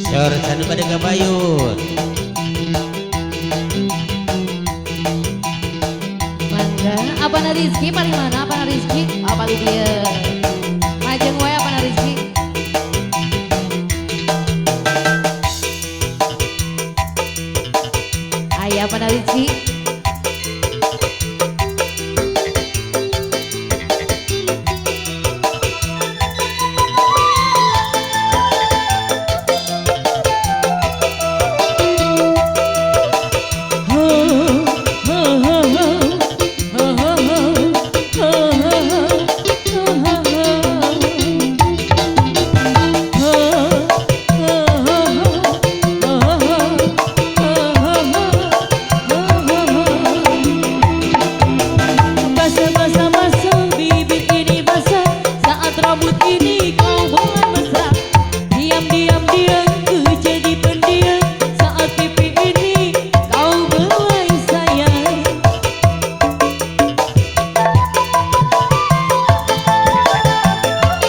Syor sanu pada kabayut. Mangga, apa na Rizky paling mana? Apa na Rizky? Oh paling dia. Majeng wae apa na Rizky? Ayah apa na Rizky?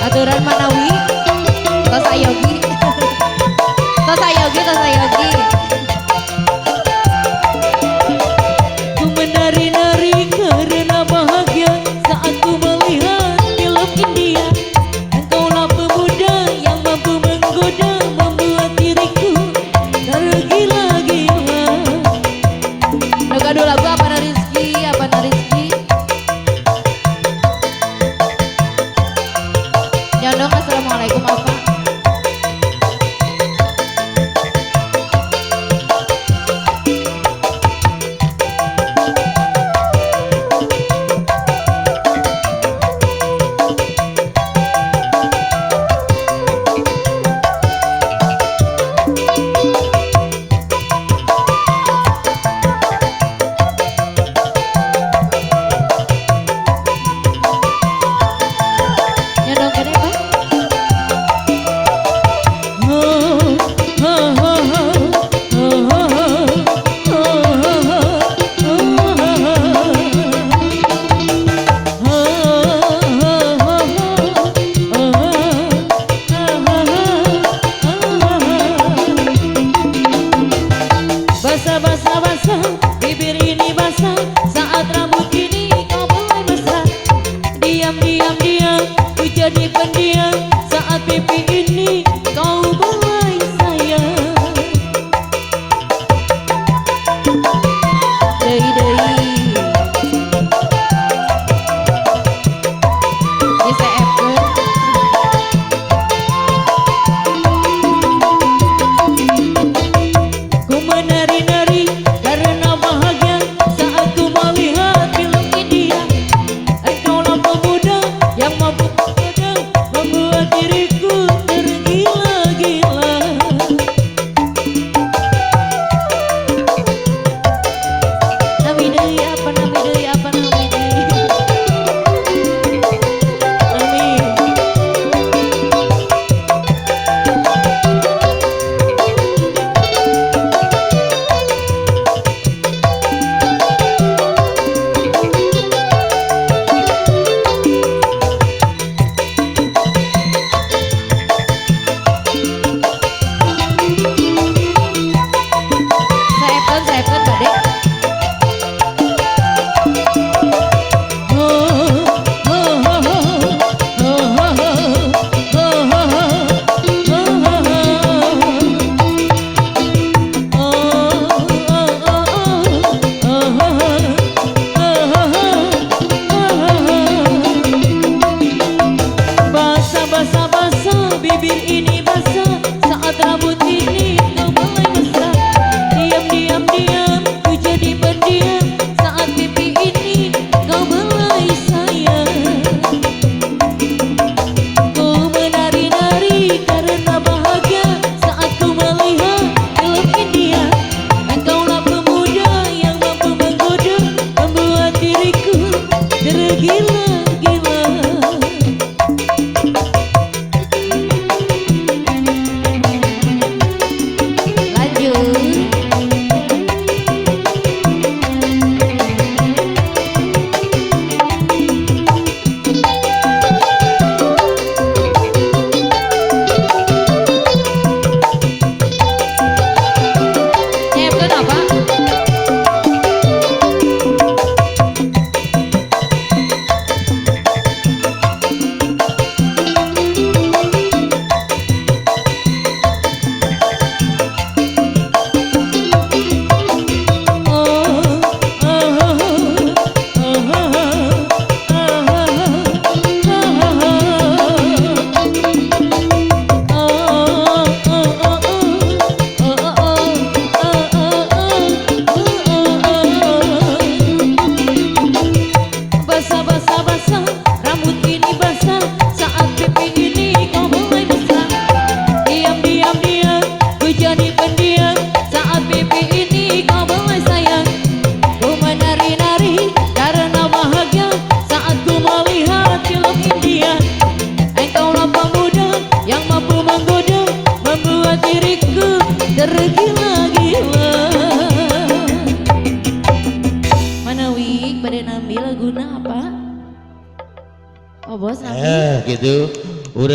Aturan Manawi, tos ayogi, tos ayogi, tos ayogi. Ku menari-nari karena bahagia saat ku melihat film India. Engkaulah pemuda yang mampu menggoda, membuat diriku tergila-gila. Lo gaduh lagu apa na Rizky, apa na Rizky? Nyondong assalamualaikum apa? Nyondong kene apa? Basah, bibir ini basah saat rambut ini kau mulai mesra. Diam, ku jadi pendiam saat pipi ini kau mulai sayang. Deui diseepkeun. Ku menari-nari karena bahagia saat ku melihat film India. Engkaulah pemuda yang mampu menggoda, membuat diriku tergila-gila. Mana Wik pada nambil laguna apa? Oh bos nambil gitu